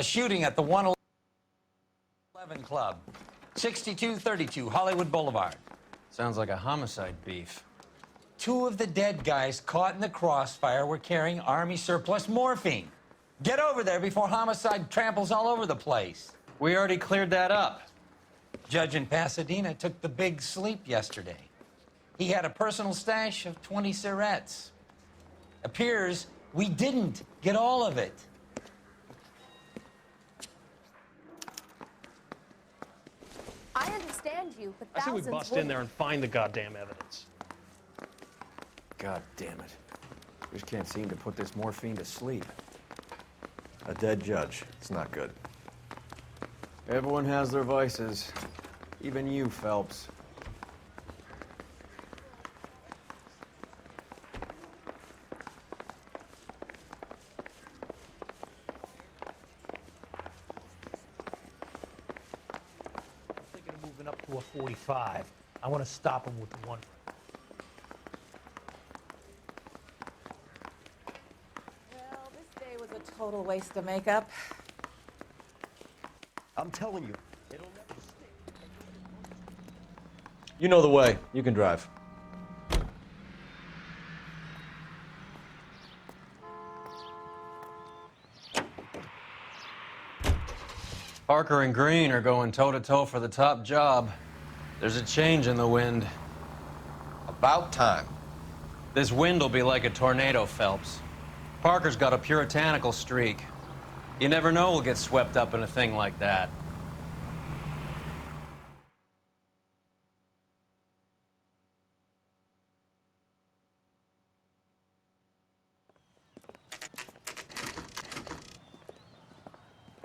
A shooting at the 111 Club, 6232 Hollywood Boulevard. Sounds like a homicide beef. Two of the dead guys caught in the crossfire were carrying Army surplus morphine. Get over there before homicide tramples all over the place. We already cleared that up. Judge in Pasadena took the big sleep yesterday. He had a personal stash of 20 cigarettes. Appears we didn't get all of it. I understand you, but I say we thousands bust in there and find the goddamn evidence. God damn it. We just can't seem to put this morphine to sleep. A dead judge. It's not good. Everyone has their vices. Even you, Phelps. I'm thinking of moving up to a 45. I want to stop him with one. Well, this day was a total waste of makeup. I'm telling you, it'll never stick. You know the way. You can drive. Parker and Green are going toe-to-toe for the top job. There's a change in the wind. About time. This wind will be like a tornado, Phelps. Parker's got a puritanical streak. You never know we'll get swept up in a thing like that.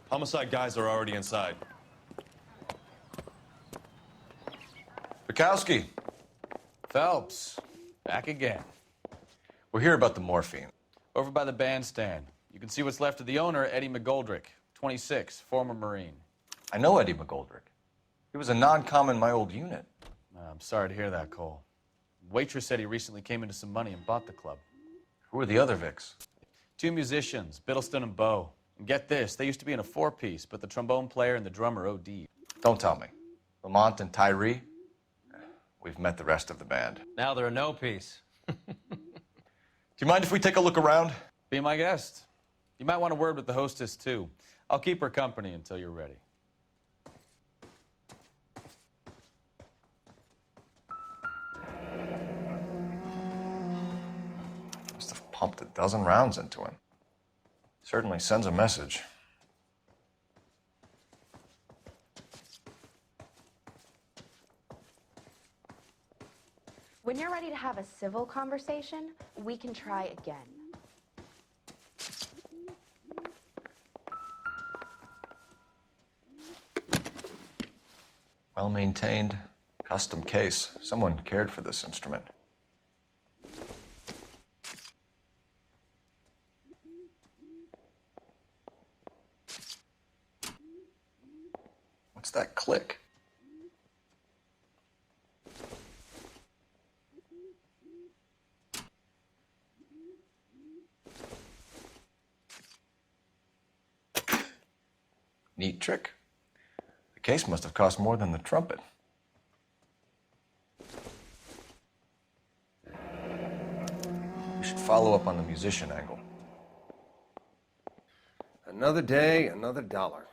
Homicide guys are already inside. Bukowski, Phelps, back again. we're here about the morphine. Over by the bandstand. You can see what's left of the owner, Eddie McGoldrick, 26, former Marine. I know Eddie McGoldrick. He was a non-com in my old unit. I'm sorry to hear that, Cole. Waitress said he recently came into some money and bought the club. Who are the other Vics? Two musicians, Biddleston and Bowe. And get this, they used to be in a four-piece, but the trombone player and the drummer OD'd. Don't tell me. Lamont and Tyree? We've met the rest of the band. Now they're a no-piece. Do you mind if we take a look around? Be my guest. You might want a word with the hostess, too. I'll keep her company until you're ready. Must have pumped a dozen rounds into him. Certainly sends a message. When you're ready to have a civil conversation, we can try again. Well-maintained, custom case. Someone cared for this instrument. What's that click? Neat trick. The case must have cost more than the trumpet. We should follow up on the musician angle. Another day, another dollar.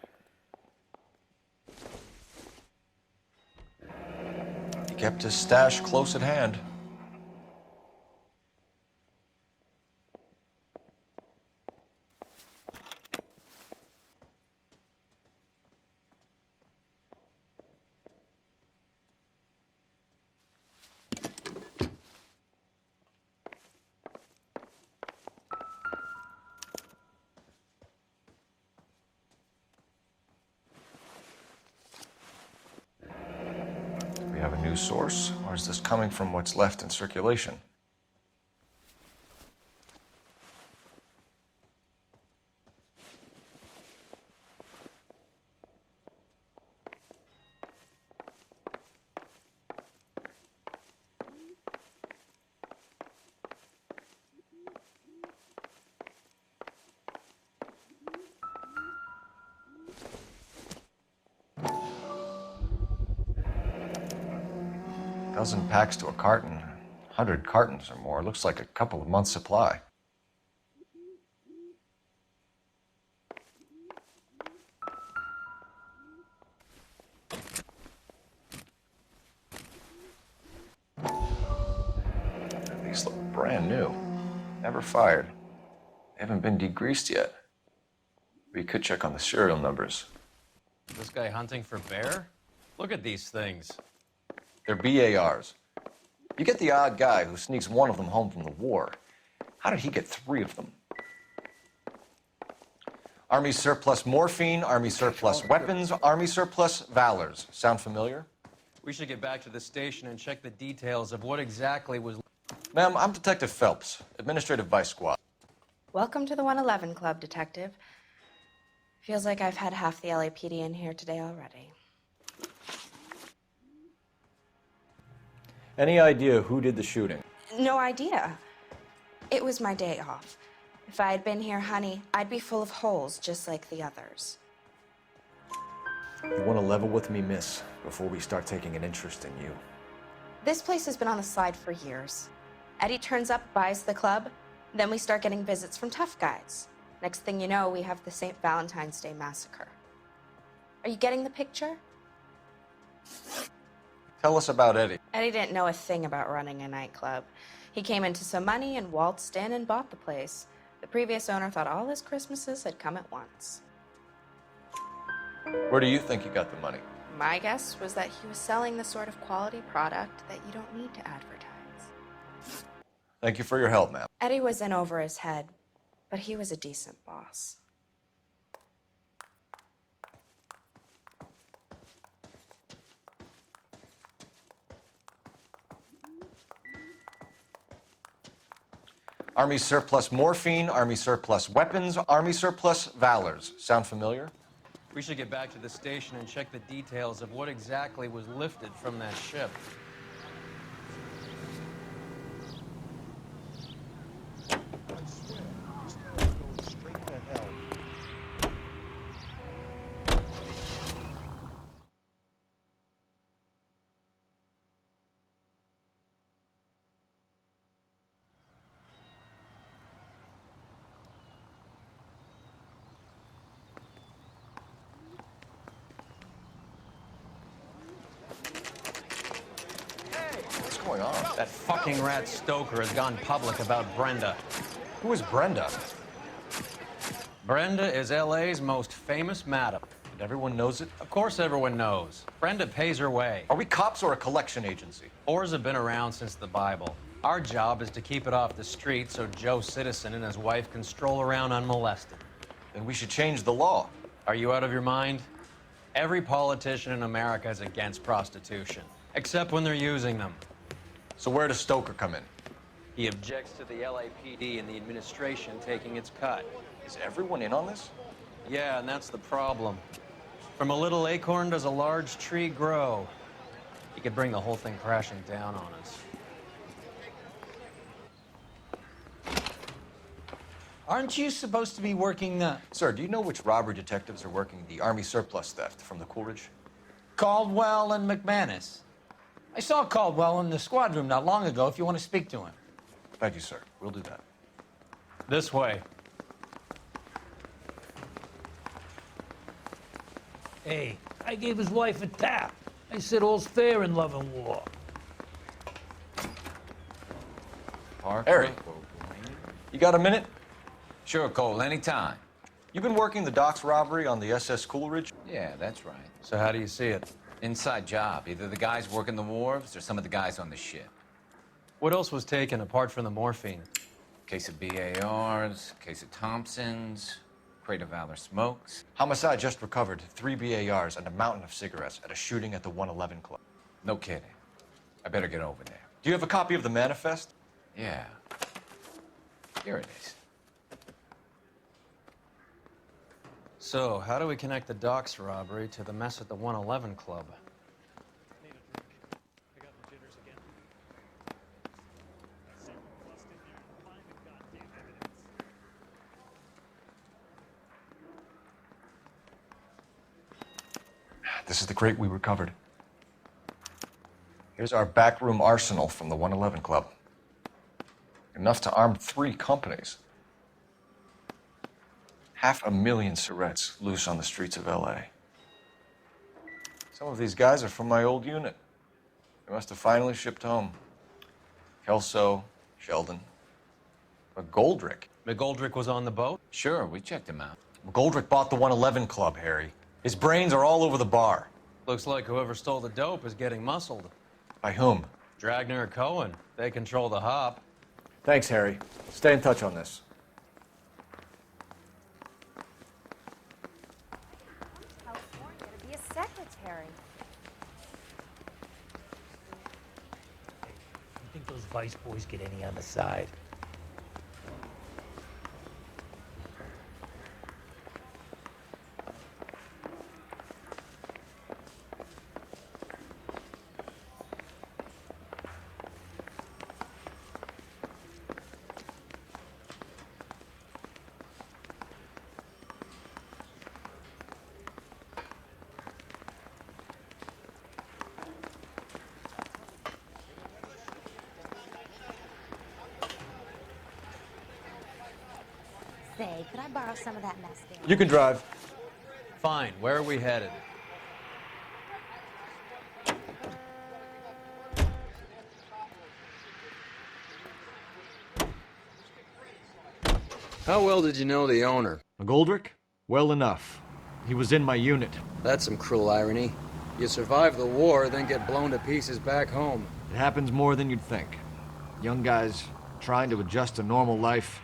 He kept his stash close at hand. Do we have a new source, or is this coming from what's left in circulation? Dozen packs to a carton. 100 cartons or more. Looks like a couple of months' supply. These look brand new. Never fired. They haven't been degreased yet. We could check on the serial numbers. This guy hunting for bear? Look at these things. They're BARs. You get the odd guy who sneaks one of them home from the war. How did he get 3 of them? Army surplus morphine, Army surplus weapons, Army surplus valors. Sound familiar? We should get back to the station and check the details of what exactly was... Ma'am, I'm Detective Phelps, Administrative Vice Squad. Welcome to the 111 Club, Detective. Feels like I've had half the LAPD in here today already. Any idea who did the shooting? No idea. It was my day off. If I had been here, honey, I'd be full of holes just like the others. You want to level with me, miss, before we start taking an interest in you. This place has been on the slide for years. Eddie turns up, buys the club, then we start getting visits from tough guys. Next thing you know, we have the St. Valentine's Day massacre. Are you getting the picture? Tell us about Eddie. Eddie didn't know a thing about running a nightclub. He came into some money and waltzed in and bought the place. The previous owner thought all his Christmases had come at once. Where do you think he got the money? My guess was that he was selling the sort of quality product that you don't need to advertise. Thank you for your help, ma'am. Eddie was in over his head, but he was a decent boss. Army surplus morphine, Army surplus weapons, Army surplus valors. Sound familiar? We should get back to the station and check the details of what exactly was lifted from that ship. What's going on? That fucking rat Stoker has gone public about Brenda. Who is Brenda? Brenda is LA's most famous madam. And everyone knows it? Of course everyone knows. Brenda pays her way. Are we cops or a collection agency? Whores have been around since the Bible. Our job is to keep it off the street so Joe Citizen and his wife can stroll around unmolested. Then we should change the law. Are you out of your mind? Every politician in America is against prostitution, except when they're using them. So where does Stoker come in? He objects to the LAPD and the administration taking its cut. Is everyone in on this? Yeah, and that's the problem. From a little acorn does a large tree grow. He could bring the whole thing crashing down on us. Aren't you supposed to be working the Sir, do you know which robbery detectives are working the Army surplus theft from the Coolidge? Caldwell and McManus? I saw Caldwell in the squad room not long ago if you want to speak to him. Thank you, sir. We'll do that. This way. Hey, I gave his wife a tap. I said all's fair in love and war. Harry, you got a minute? Sure, Cole, anytime. You've been working the docks robbery on the SS Coolidge? Yeah, that's right. So how do you see it? Inside job. Either the guys working the wharves or some of the guys on the ship. What else was taken apart from the morphine? Case of BARs, case of Thompsons, crate of Valor smokes. Homicide just recovered 3 BARs and a mountain of cigarettes at a shooting at the 111 Club. No kidding. I better get over there. Do you have a copy of the manifest? Yeah. Here it is. So, how do we connect the docks robbery to the mess at the 111 Club? This is the crate we recovered. Here's our backroom arsenal from the 111 Club. Enough to arm 3 companies. 500,000 cigarettes loose on the streets of LA. Some of these guys are from my old unit. They must have finally shipped home. Kelso, Sheldon. McGoldrick. McGoldrick was on the boat? Sure, we checked him out. McGoldrick bought the 111 Club, Harry. His brains are all over the bar. Looks like whoever stole the dope is getting muscled. By whom? Dragner or Cohen. They control the hop. Thanks, Harry. Stay in touch on this. California to be a secretary. You think those Vice boys get any on the side? Say, could I borrow some of that mascara? You can drive. Fine, where are we headed? How well did you know the owner? McGoldrick? Well enough. He was in my unit. That's some cruel irony. You survive the war, then get blown to pieces back home. It happens more than you'd think. Young guys trying to adjust to normal life,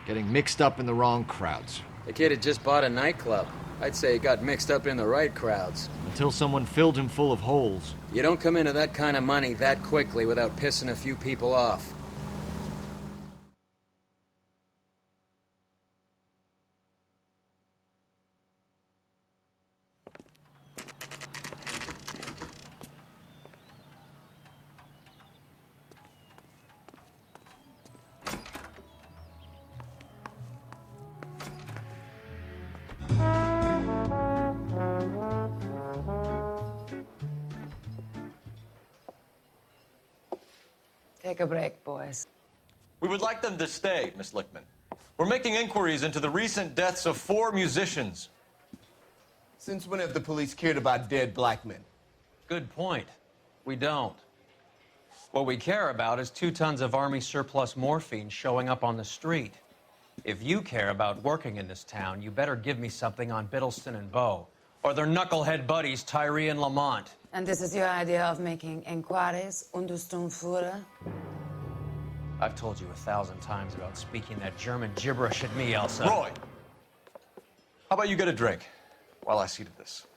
getting mixed up in the wrong crowds. The kid had just bought a nightclub. I'd say he got mixed up in the right crowds. Until someone filled him full of holes. You don't come into that kind of money that quickly without pissing a few people off. Take a break, boys. We would like them to stay, Miss Lickman. We're making inquiries into the recent deaths of 4 musicians. Since when have the police cared about dead black men? Good point. We don't. What we care about is 2 tons of Army surplus morphine showing up on the street. If you care about working in this town, you better give me something on Biddleston and Bow, or their knucklehead buddies Tyree and Lamont. And this is your idea of making inquiries under Sturmführer? I've told you 1,000 times about speaking that German gibberish at me, Elsa. Roy, how about you get a drink while I see to this?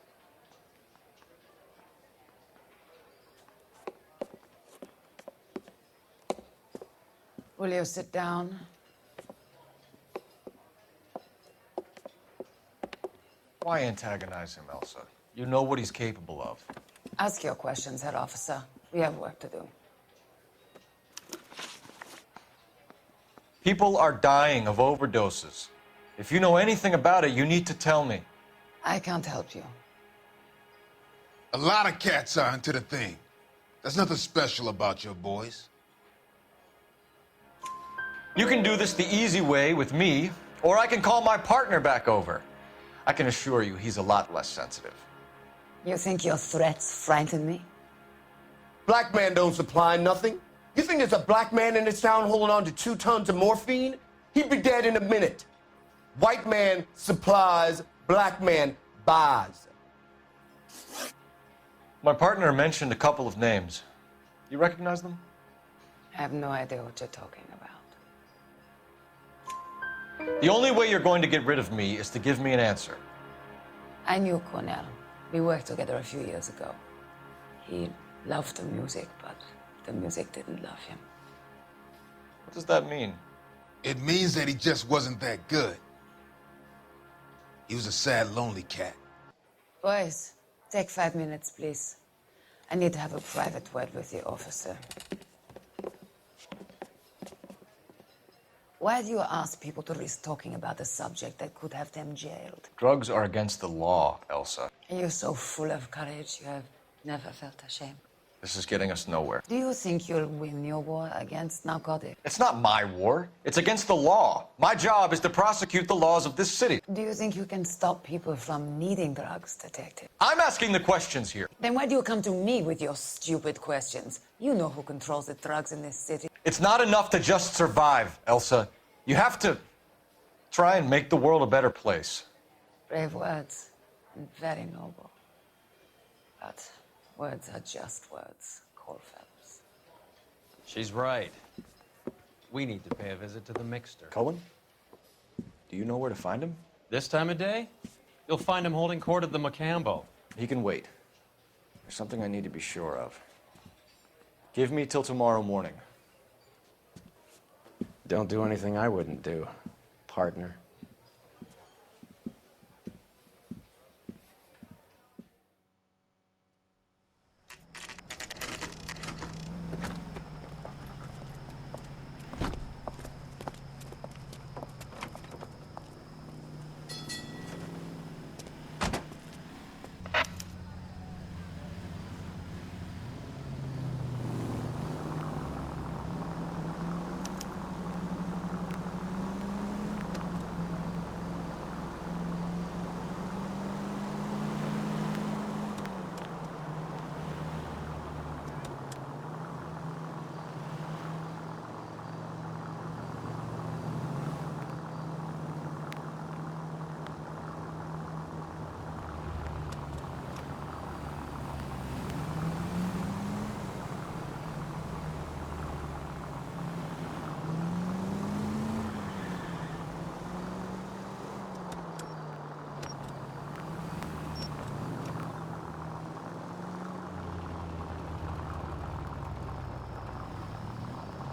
Will you sit down? Why antagonize him, Elsa? You know what he's capable of. Ask your questions, Head Officer. We have work to do. People are dying of overdoses. If you know anything about it, you need to tell me. I can't help you. A lot of cats are into the thing. There's nothing special about your boys. You can do this the easy way with me, or I can call my partner back over. I can assure you he's a lot less sensitive. You think your threats frighten me? Black man don't supply nothing. You think there's a black man in this town holding on to 2 tons of morphine? He'd be dead in a minute. White man supplies, black man buys. My partner mentioned a couple of names. You recognize them? I have no idea what you're talking about. The only way you're going to get rid of me is to give me an answer. I knew Cornell. We worked together a few years ago. He loved the music, but the music didn't love him. What does that mean? It means that he just wasn't that good. He was a sad, lonely cat. Boys, take 5 minutes, please. I need to have a private word with the officer. Why do you ask people to risk talking about a subject that could have them jailed? Drugs are against the law, Elsa. You're so full of courage, you have never felt ashamed. This is getting us nowhere. Do you think you'll win your war against narcotics? It's not my war. It's against the law. My job is to prosecute the laws of this city. Do you think you can stop people from needing drugs, detective? I'm asking the questions here. Then why do you come to me with your stupid questions? You know who controls the drugs in this city. It's not enough to just survive, Elsa. You have to try and make the world a better place. Brave words and very noble. But words are just words, Coalfellows. She's right. We need to pay a visit to the Mixter. Cohen? Do you know where to find him? This time of day, you'll find him holding court at the Macambo. He can wait. There's something I need to be sure of. Give me till tomorrow morning. Don't do anything I wouldn't do, partner.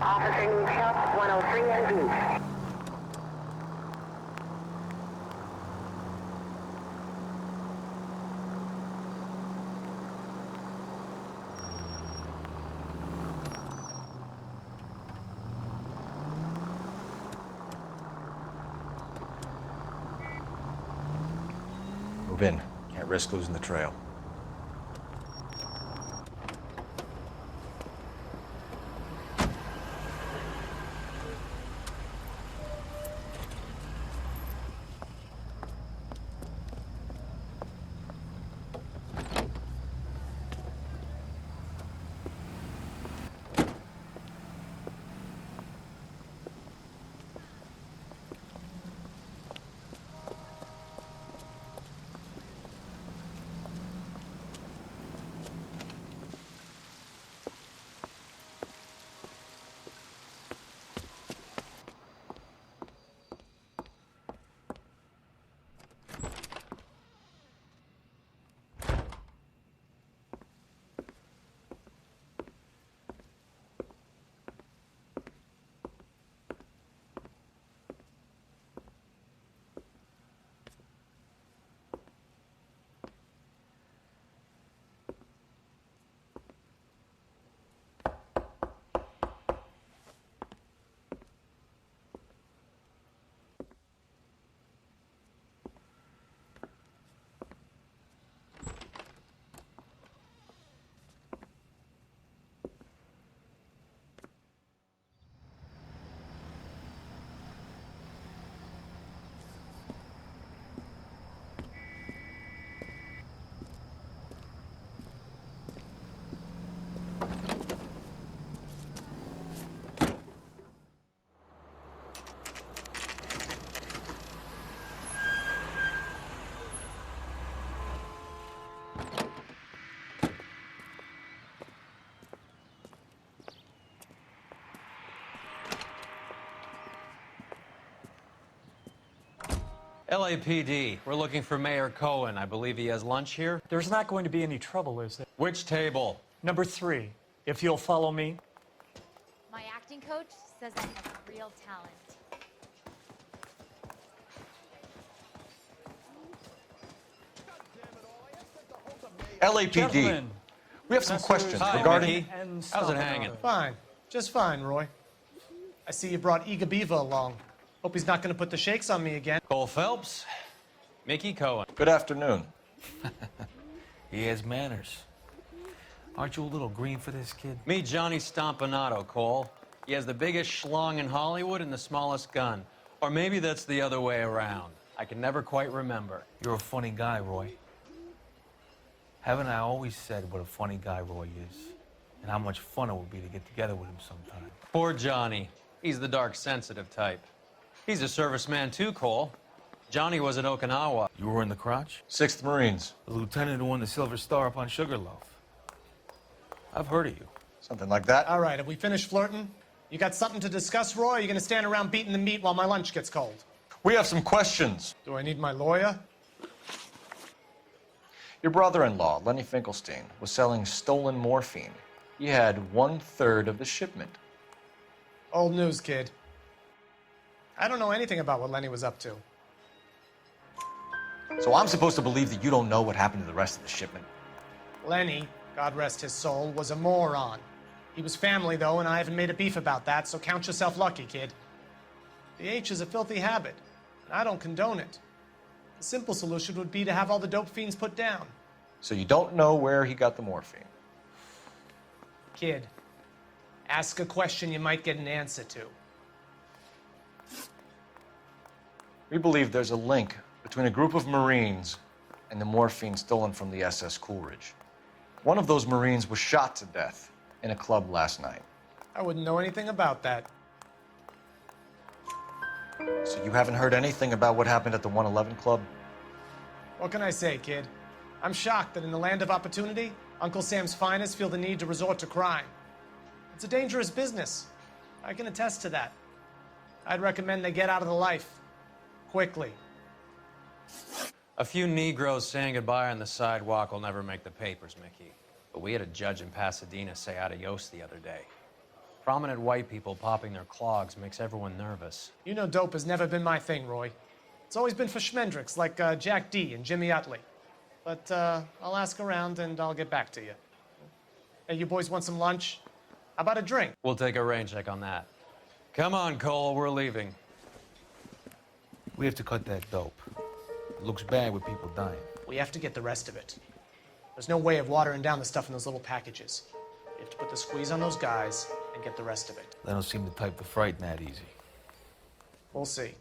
Officer needs help, 103 and B. Move in. Can't risk losing the trail. LAPD, we're looking for Mayor Cohen. I believe he has lunch here. There's not going to be any trouble, is there? Which table? Number 3, if you'll follow me. My acting coach says I have real talent. LAPD. Gentlemen, We have some questions Hi, regarding... Mickey. How's it hanging? Fine. Just fine, Roy. I see you brought Iga Beaver along. Hope he's not going to put the shakes on me again. Cole Phelps, Mickey Cohen. Good afternoon. He has manners. Aren't you a little green for this, kid? Meet Johnny Stompanato, Cole. He has the biggest schlong in Hollywood and the smallest gun. Or maybe that's the other way around. I can never quite remember. You're a funny guy, Roy. Haven't I always said what a funny guy Roy is? And how much fun it would be to get together with him sometime. Poor Johnny. He's the dark, sensitive type. He's a serviceman too, Cole. Johnny was at Okinawa. You were in the crotch? 6th Marines. The lieutenant who won the Silver Star up on Sugarloaf. I've heard of you. Something like that. All right, have we finished flirting? You got something to discuss, Roy, or are you going to stand around beating the meat while my lunch gets cold? We have some questions. Do I need my lawyer? Your brother-in-law, Lenny Finkelstein, was selling stolen morphine. He had 1/3 of the shipment. Old news, kid. I don't know anything about what Lenny was up to. So I'm supposed to believe that you don't know what happened to the rest of the shipment? Lenny, God rest his soul, was a moron. He was family, though, and I haven't made a beef about that, so count yourself lucky, kid. The H is a filthy habit, and I don't condone it. The simple solution would be to have all the dope fiends put down. So you don't know where he got the morphine? Kid, ask a question you might get an answer to. We believe there's a link between a group of Marines and the morphine stolen from the SS Coolidge. One of those Marines was shot to death in a club last night. I wouldn't know anything about that. So you haven't heard anything about what happened at the 111 Club? What can I say, kid? I'm shocked that in the land of opportunity, Uncle Sam's finest feel the need to resort to crime. It's a dangerous business. I can attest to that. I'd recommend they get out of the life. Quickly. A few Negroes saying goodbye on the sidewalk will never make the papers, Mickey. But we had a judge in Pasadena say adios the other day. Prominent white people popping their clogs makes everyone nervous. You know dope has never been my thing, Roy. It's always been for schmendricks like Jack D. and Jimmy Utley. But I'll ask around and I'll get back to you. Hey, you boys want some lunch? How about a drink? We'll take a rain check on that. Come on, Cole, we're leaving. We have to cut that dope. It looks bad with people dying. We have to get the rest of it. There's no way of watering down the stuff in those little packages. You have to put the squeeze on those guys and get the rest of it. They don't seem the type to frighten that easy. We'll see.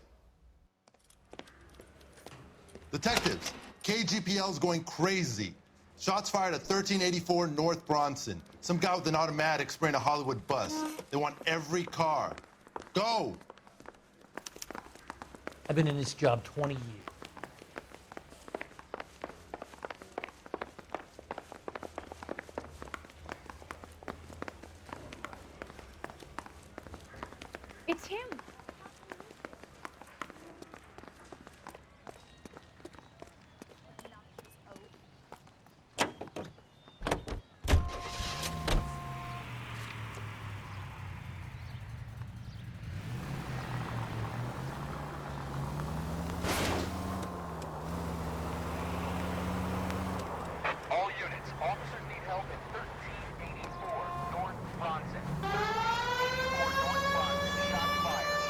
Detectives, KGPL's going crazy. Shots fired at 1384 North Bronson. Some guy with an automatic spraying a Hollywood bus. They want every car. Go! I've been in this job 20 years. It's him. All units, officers need help at 1384 North Bronson. 1384 North Bronson, shots fired.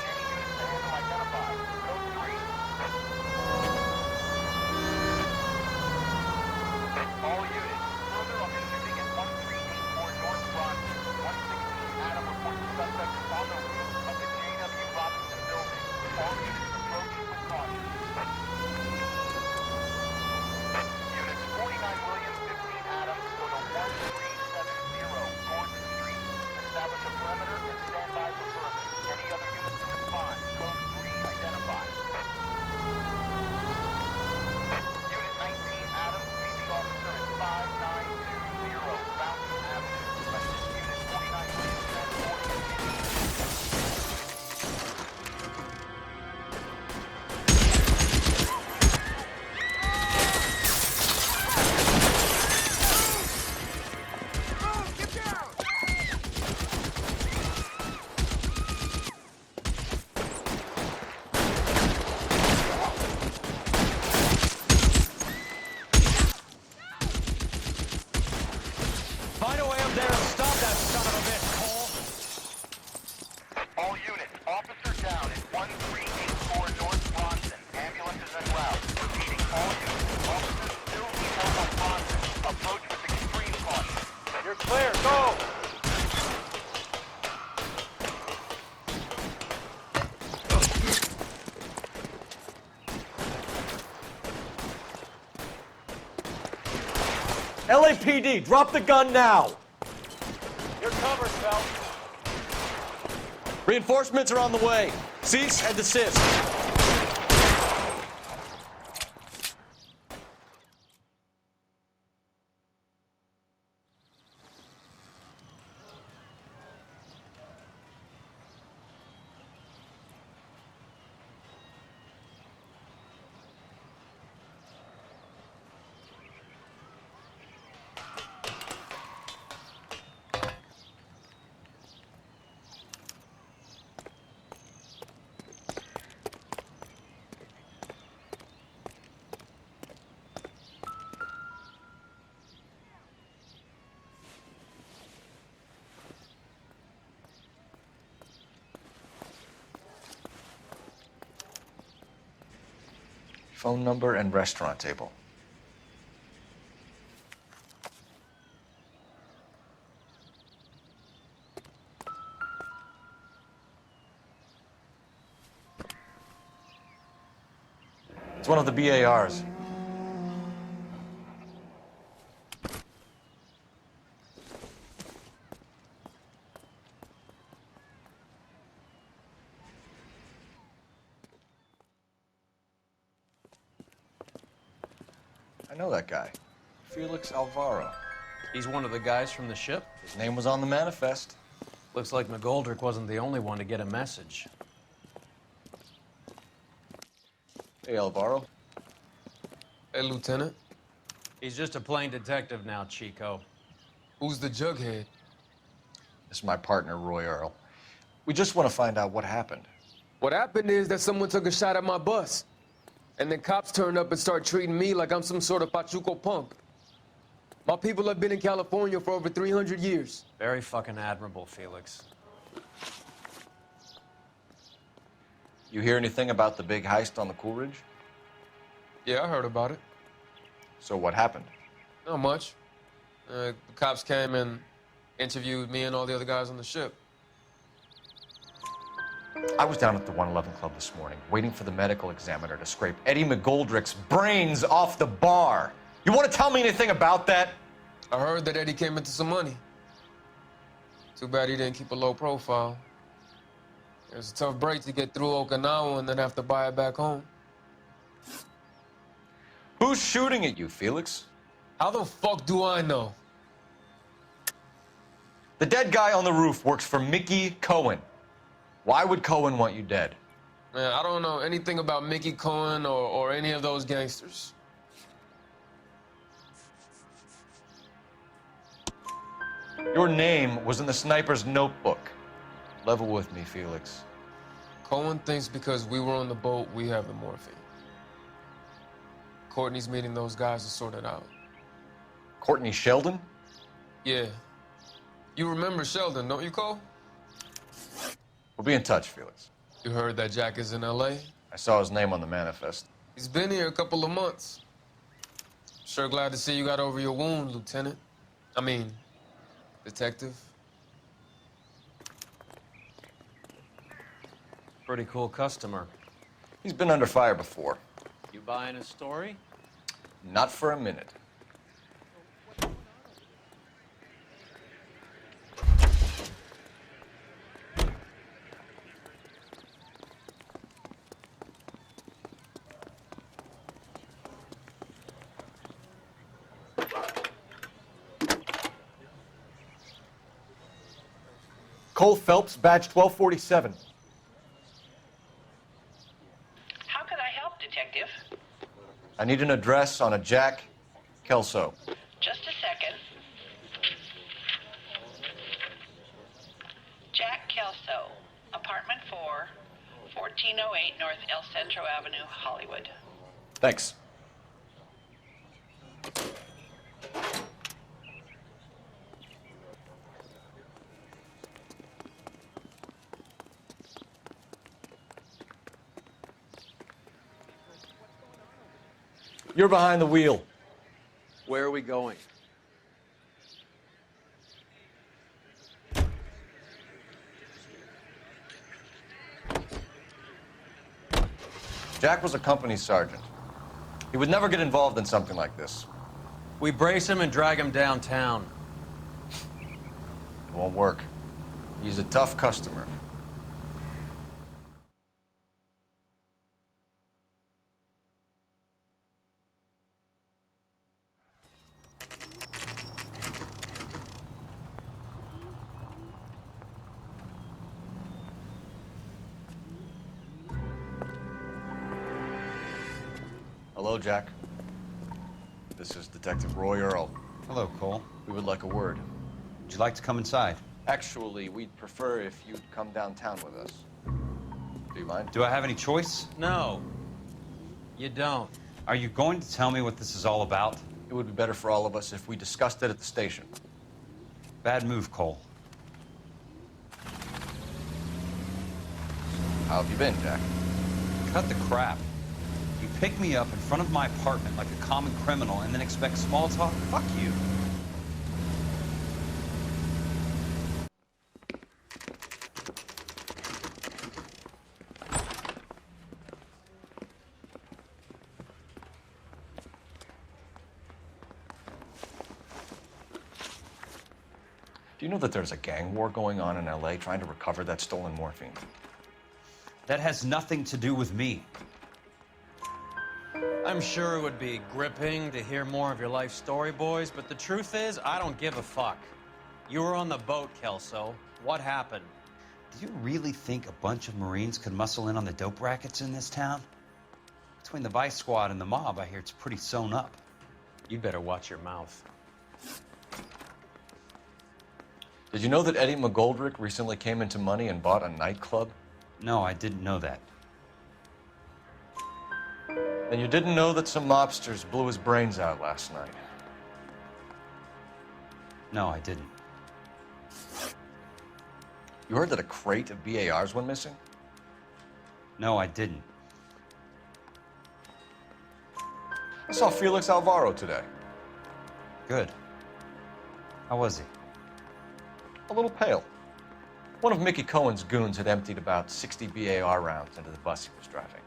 LAPD, drop the gun now! Your cover, Phelps. Reinforcements are on the way. Cease and desist. Phone number and restaurant table. It's one of the BARs. I know that guy. Felix Alvaro. He's one of the guys from the ship? His name was on the manifest. Looks like McGoldrick wasn't the only one to get a message. Hey, Alvaro. Hey, Lieutenant. He's just a plain detective now, Chico. Who's the jughead? This is my partner, Roy Earl. We just want to find out what happened. What happened is that someone took a shot at my bus. And then cops turned up and start treating me like I'm some sort of Pachuco punk. My people have been in California for over 300 years. Very fucking admirable, Felix. You hear anything about the big heist on the Coolidge? Yeah, I heard about it. So what happened? Not much. The cops came and interviewed me and all the other guys on the ship. I was down at the 111 Club this morning, waiting for the medical examiner to scrape Eddie McGoldrick's brains off the bar. You want to tell me anything about that? I heard that Eddie came into some money. Too bad he didn't keep a low profile. It was a tough break to get through Okinawa and then have to buy it back home. Who's shooting at you, Felix? How the fuck do I know? The dead guy on the roof works for Mickey Cohen. Why would Cohen want you dead? Man, I don't know anything about Mickey Cohen or any of those gangsters. Your name was in the sniper's notebook. Level with me, Felix. Cohen thinks because we were on the boat, we have the morphine. Courtney's meeting those guys to sort it out. Courtney Sheldon? Yeah. You remember Sheldon, don't you, Cole? We'll be in touch, Felix. You heard that Jack is in L.A.? I saw his name on the manifest. He's been here a couple of months. Sure glad to see you got over your wound, Lieutenant. I mean, Detective. Pretty cool customer. He's been under fire before. You buying his story? Not for a minute. Cole Phelps, badge 1247. How can I help, Detective? I need an address on a Jack Kelso. Just a second. Jack Kelso, apartment 4, 1408 North El Centro Avenue, Hollywood. Thanks. You're behind the wheel. Where are we going? Jack was a company sergeant. He would never get involved in something like this. We brace him and drag him downtown. It won't work. He's a tough customer. Hello, Jack. This is Detective Roy Earl. Hello, Cole. We would like a word. Would you like to come inside? Actually, we'd prefer if you'd come downtown with us. Do you mind? Do I have any choice? No, you don't. Are you going to tell me what this is all about? It would be better for all of us if we discussed it at the station. Bad move, Cole. How have you been, Jack? Cut the crap. You pick me up in front of my apartment like a common criminal and then expect small talk? Fuck you. Do you know that there's a gang war going on in LA trying to recover that stolen morphine? That has nothing to do with me. I'm sure it would be gripping to hear more of your life story, boys, but the truth is, I don't give a fuck. You were on the boat, Kelso. What happened? Do you really think a bunch of Marines could muscle in on the dope rackets in this town? Between the Vice Squad and the mob, I hear it's pretty sewn up. You better watch your mouth. Did you know that Eddie McGoldrick recently came into money and bought a nightclub? No, I didn't know that. And you didn't know that some mobsters blew his brains out last night? No, I didn't. You heard that a crate of BARs went missing? No, I didn't. I saw Felix Alvaro today. Good. How was he? A little pale. One of Mickey Cohen's goons had emptied about 60 BAR rounds into the bus he was driving.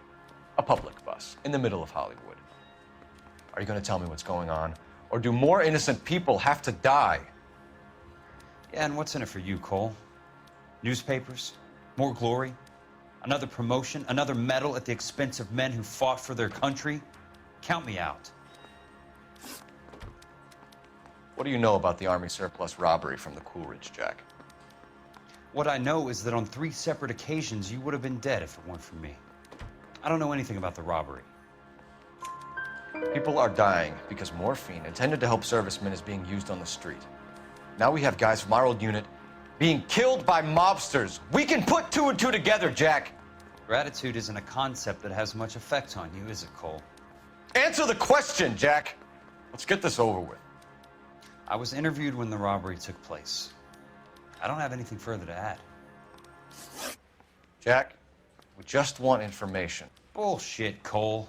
A public bus, in the middle of Hollywood. Are you going to tell me what's going on? Or do more innocent people have to die? Yeah, and what's in it for you, Cole? Newspapers? More glory? Another promotion? Another medal at the expense of men who fought for their country? Count me out. What do you know about the Army surplus robbery from the Coolidge, Jack? What I know is that on 3 separate occasions, you would have been dead if it weren't for me. I don't know anything about the robbery. People are dying because morphine intended to help servicemen is being used on the street. Now we have guys from our old unit being killed by mobsters. We can put 2 and 2 together, Jack. Gratitude isn't a concept that has much effect on you, is it, Cole? Answer the question, Jack. Let's get this over with. I was interviewed when the robbery took place. I don't have anything further to add. Jack, we just want information. Bullshit, Cole.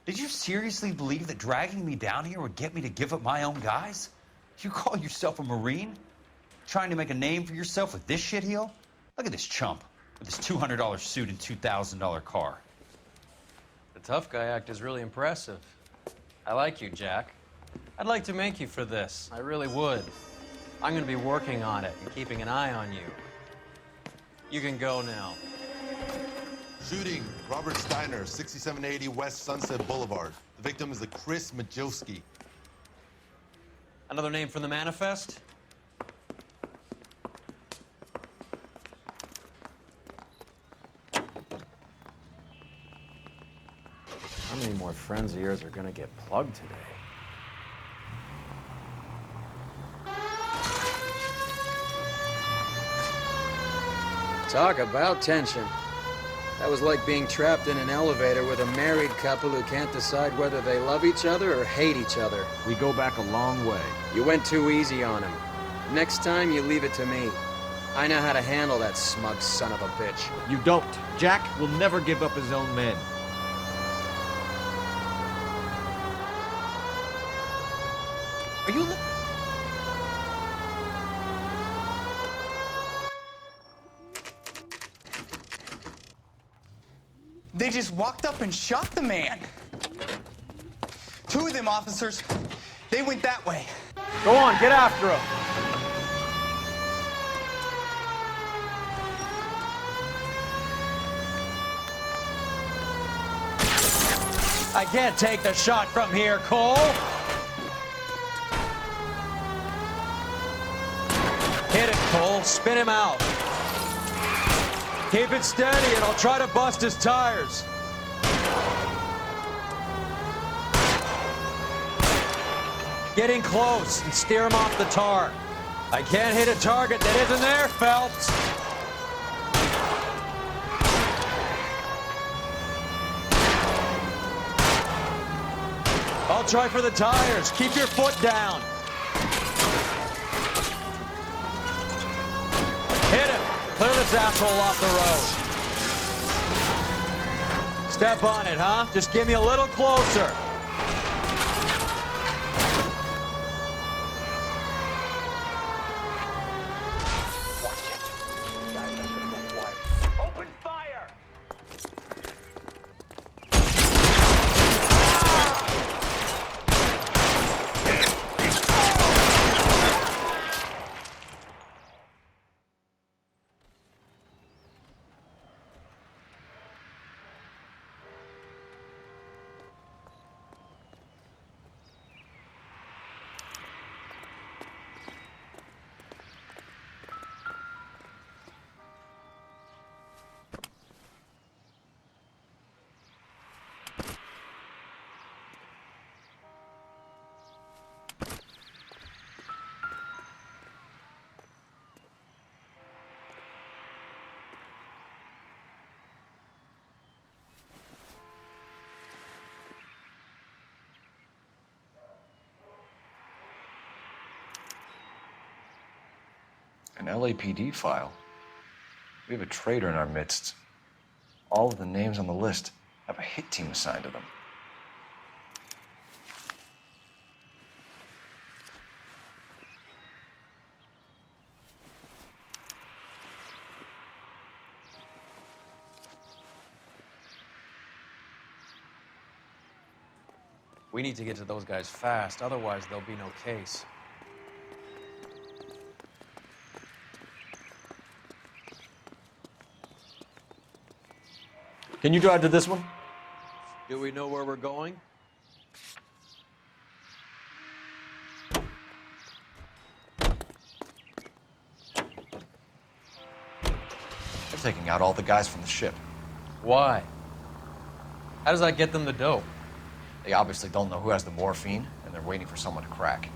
Did you seriously believe that dragging me down here would get me to give up my own guys? You call yourself a Marine? Trying to make a name for yourself with this shitheel? Look at this chump with his $200 suit and $2,000 car. The tough guy act is really impressive. I like you, Jack. I'd like to make you for this. I really would. I'm going to be working on it and keeping an eye on you. You can go now. Shooting, Robert Steiner, 6780 West Sunset Boulevard. The victim is a Chris Majowski. Another name from the manifest? How many more friends of yours are gonna get plugged today? Talk about tension. That was like being trapped in an elevator with a married couple who can't decide whether they love each other or hate each other. We go back a long way. You went too easy on him. Next time, you leave it to me. I know how to handle that smug son of a bitch. You don't. Jack will never give up his own men. Are you... They just walked up and shot the man. 2 of them officers They went that way. Go on, get after him. I can't take the shot from here, Cole. Hit it, Cole. Spin him out. Keep it steady, and I'll try to bust his tires. Getting close and steer him off the tar. I can't hit a target that isn't there, Phelps. I'll try for the tires. Keep your foot down. Hit him. Clear this asshole off the road. Step on it, huh? Just give me a little closer. Open fire! An LAPD file. We have a traitor in our midst. All of the names on the list have a hit team assigned to them. We need to get to those guys fast, otherwise there'll be no case. Can you drive to this one? Do we know where we're going? They're taking out all the guys from the ship. Why? How does that get them the dope? They obviously don't know who has the morphine, and they're waiting for someone to crack.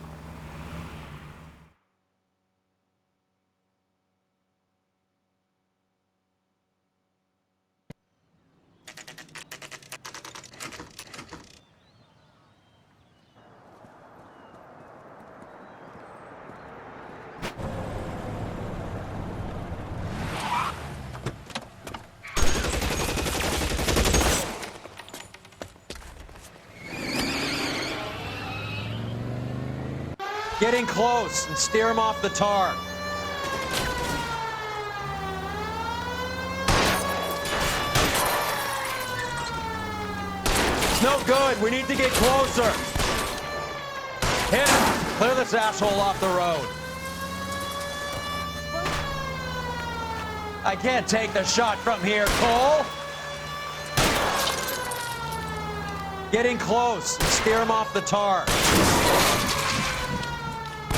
Getting close and steer him off the tar. It's no good. We need to get closer. Hit him. Clear this asshole off the road. I can't take the shot from here, Cole. Getting close and steer him off the tar.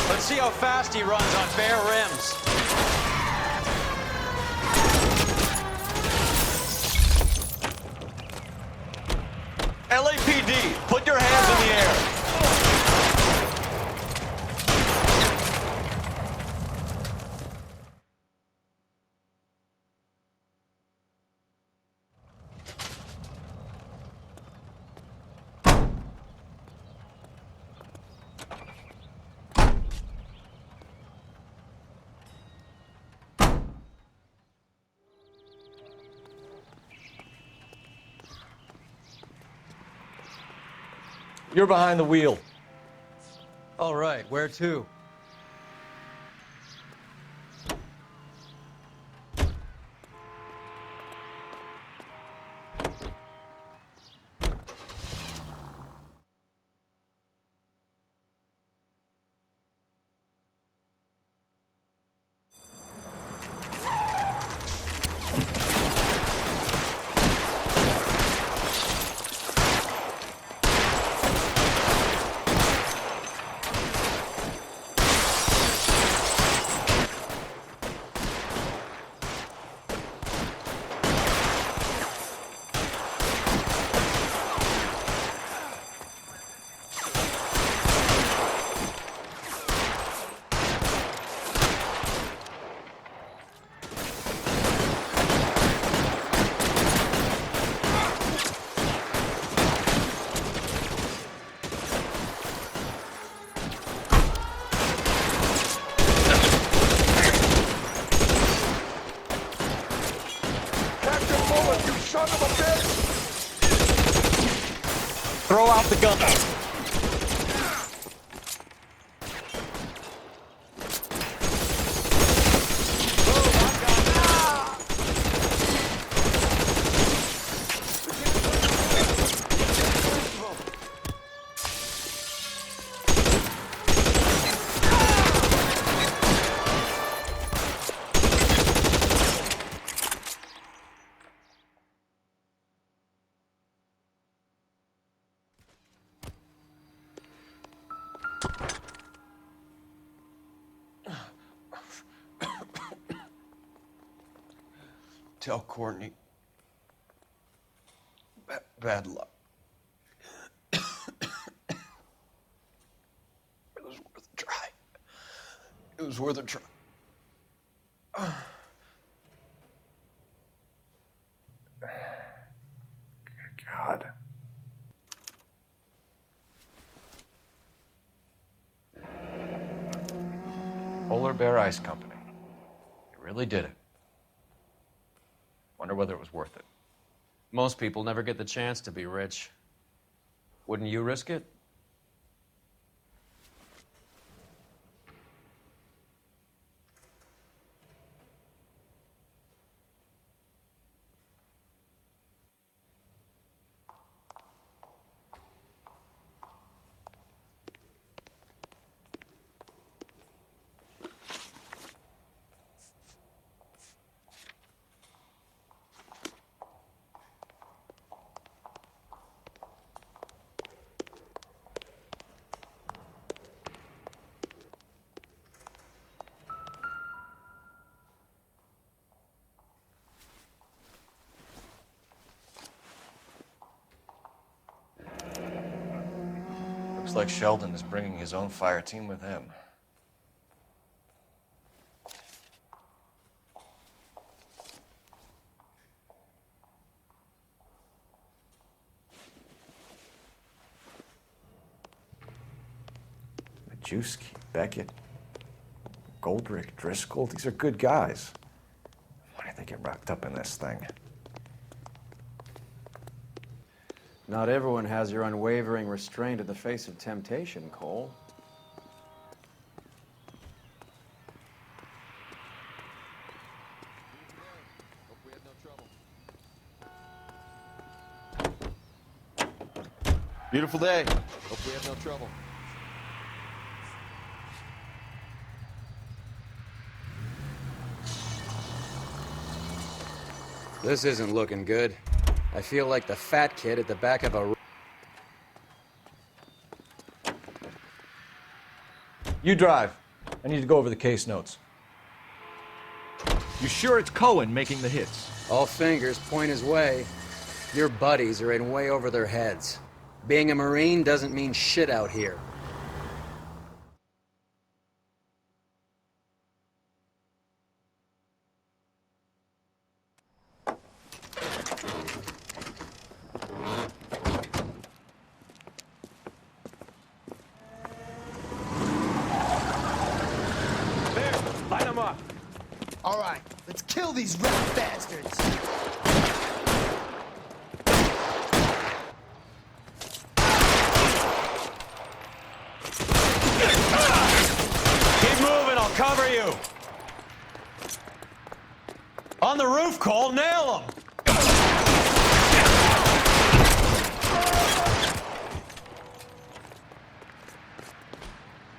Let's see how fast he runs on bare rims. LAPD, put your hands in the air. You're behind the wheel. All right, where to? son of a bitch! Throw out the gun. Tell Courtney. Bad luck. It was worth a try. It was worth a try. God. Polar Bear Ice Company. You really did it. Wonder whether it was worth it. Most people never get the chance to be rich. Wouldn't you risk it? Looks like Sheldon is bringing his own fire team with him. Majewski, Beckett, Goldrick, Driscoll, these are good guys. Why did they get wrapped up in this thing? Not everyone has your unwavering restraint in the face of temptation, Cole. Beautiful day. Hope we have no trouble. This isn't looking good. I feel like the fat kid at the back of a... You drive. I need to go over the case notes. You sure it's Cohen making the hits? All fingers point his way. Your buddies are in way over their heads. Being a Marine doesn't mean shit out here. Light them up. All right, let's kill these rat bastards. Keep moving, I'll cover you. On the roof, Cole, nail him.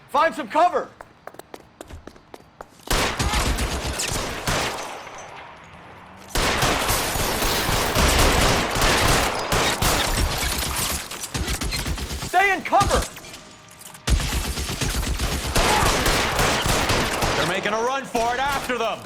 Find some cover. Stay in cover. They're making a run for it after them.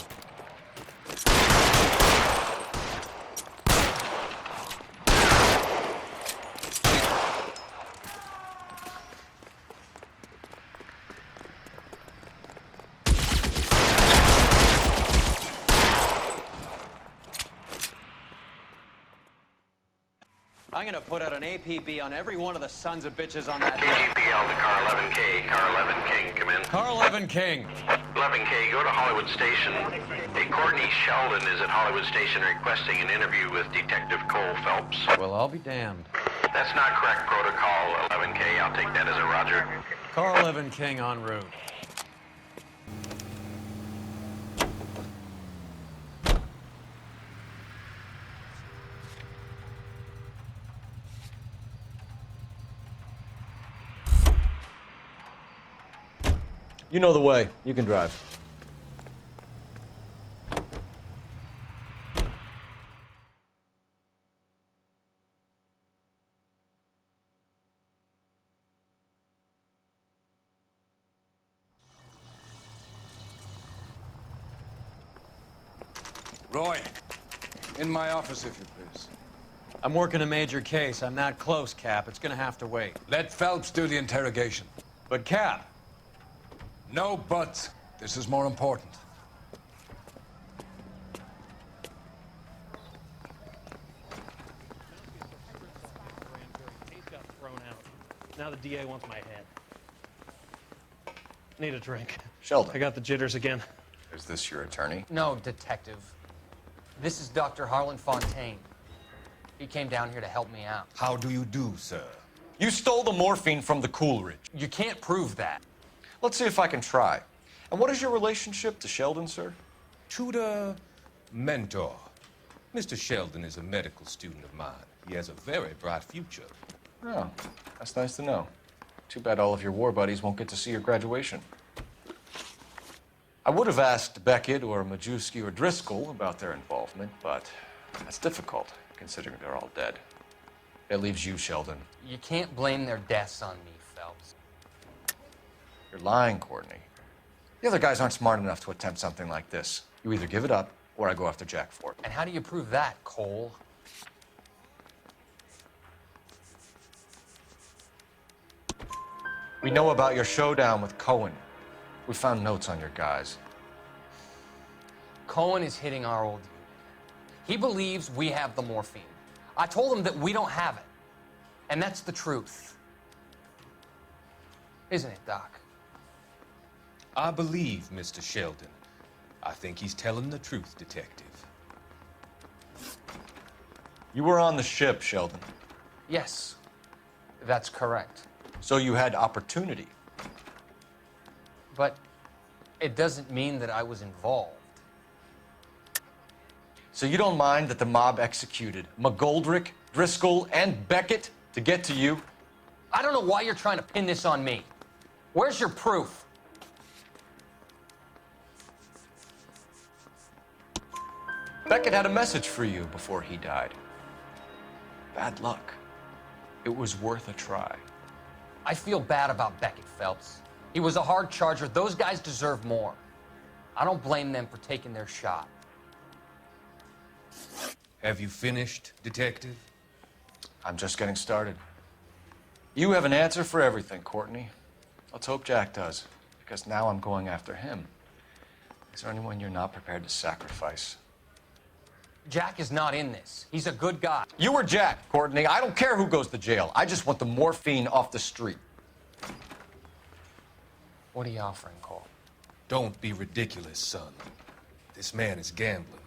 I'm gonna put out an APB on every one of the sons of bitches on that hill. KGPL to car 11K. Car 11 King, come in. Car 11 King. 11K, go to Hollywood Station. A Courtney Sheldon is at Hollywood Station requesting an interview with Detective Cole Phelps. Well, I'll be damned. That's not correct protocol, 11K. I'll take that as a roger. Call 11 King en route. You know the way. You can drive. Roy, in my office, if you please. I'm working a major case. I'm not close, Cap. It's gonna have to wait. Let Phelps do the interrogation. But, Cap. No buts. This is more important. Now the DA wants my head. Need a drink. Sheldon. I got the jitters again. Is this your attorney? No, Detective. This is Dr. Harlan Fontaine. He came down here to help me out. How do you do, sir? You stole the morphine from the Coolidge. You can't prove that. Let's see if I can try. And what is your relationship to Sheldon, sir? Tutor, mentor. Mr. Sheldon is a medical student of mine. He has a very bright future. Oh, that's nice to know. Too bad all of your war buddies won't get to see your graduation. I would have asked Beckett or Majewski or Driscoll about their involvement, but that's difficult, considering they're all dead. It leaves you, Sheldon. You can't blame their deaths on me, Phelps. You're lying, Courtney. The other guys aren't smart enough to attempt something like this. You either give it up, or I go after Jack for it. And how do you prove that, Cole? We know about your showdown with Cohen. We found notes on your guys. Cohen is hitting our old unit. He believes we have the morphine. I told him that we don't have it. And that's the truth. Isn't it, Doc? I believe Mr. Sheldon. I think he's telling the truth, Detective. You were on the ship, Sheldon. Yes, that's correct. So you had opportunity. But it doesn't mean that I was involved. So you don't mind that the mob executed McGoldrick, Driscoll, and Beckett to get to you? I don't know why you're trying to pin this on me. Where's your proof? Beckett had a message for you before he died. Bad luck. It was worth a try. I feel bad about Beckett, Phelps. He was a hard charger. Those guys deserve more. I don't blame them for taking their shot. Have you finished, Detective? I'm just getting started. You have an answer for everything, Courtney. Let's hope Jack does, because now I'm going after him. Is there anyone you're not prepared to sacrifice? Jack is not in this. He's a good guy. You or Jack, Courtney. I don't care who goes to jail. I just want the morphine off the street. What are you offering, Cole? Don't be ridiculous, son. This man is gambling.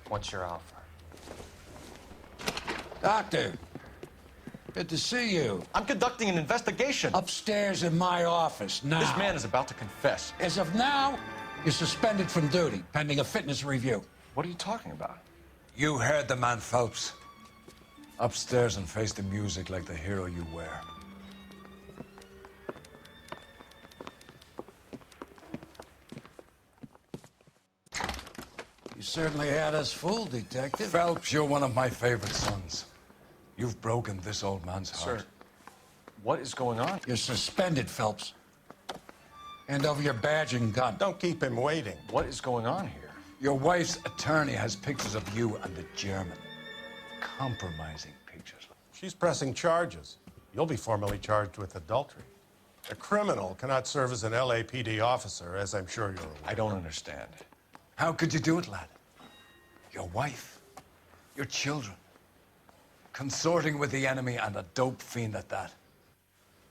What's your offer? Doctor, good to see you. I'm conducting an investigation. Upstairs in my office now. This man is about to confess. As of now, you're suspended from duty, pending a fitness review. What are you talking about? You heard the man, Phelps. Upstairs and face the music like the hero you were. You certainly had us fooled, Detective. Phelps, you're one of my favorite sons. You've broken this old man's heart. Sir, what is going on? You're suspended, Phelps. Hand over your badge and gun. Don't keep him waiting. What is going on here? Your wife's attorney has pictures of you and the German. Compromising pictures. She's pressing charges. You'll be formally charged with adultery. A criminal cannot serve as an LAPD officer, as I'm sure you're aware. I don't understand. How could you do it, lad? Your wife, your children, consorting with the enemy and a dope fiend at that.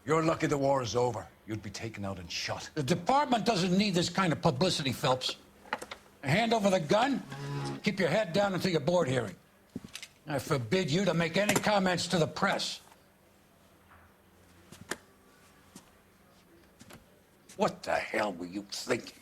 You're lucky the war is over. You'd be taken out and shot. The department doesn't need this kind of publicity, Phelps. Hand over the gun. Keep your head down until your board hearing. I forbid you to make any comments to the press. What the hell were you thinking?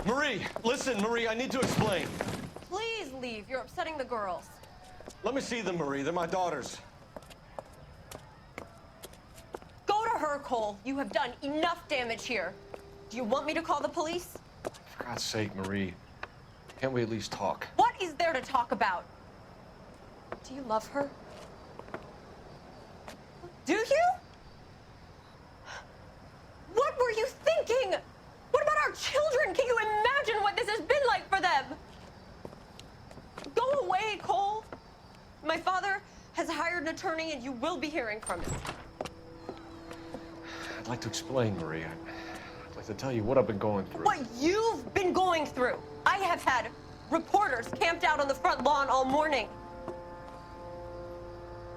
Marie, listen, Marie, I need to explain. Please leave. You're upsetting the girls. Let me see them, Marie. They're my daughters. Go to her, Cole. You have done enough damage here. Do you want me to call the police? For God's sake, Marie. Can't we at least talk? What is there to talk about? Do you love her? Do you? What were you thinking? What about our children? Can you imagine what this has been like for them? Go away, Cole. My father has hired an attorney, and you will be hearing from him. I'd like to explain, Marie. I'd like to tell you what I've been going through. What you've been going through. I have had reporters camped out on the front lawn all morning.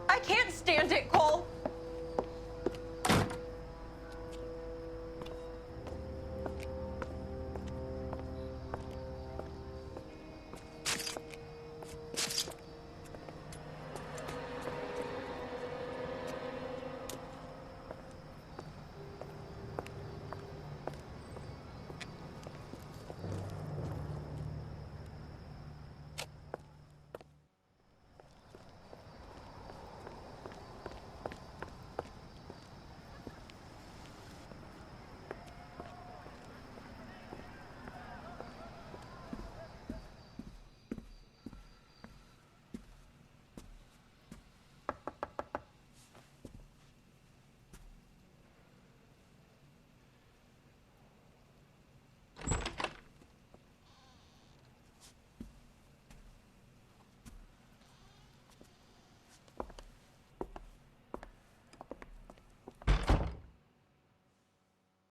I can't stand it, Cole.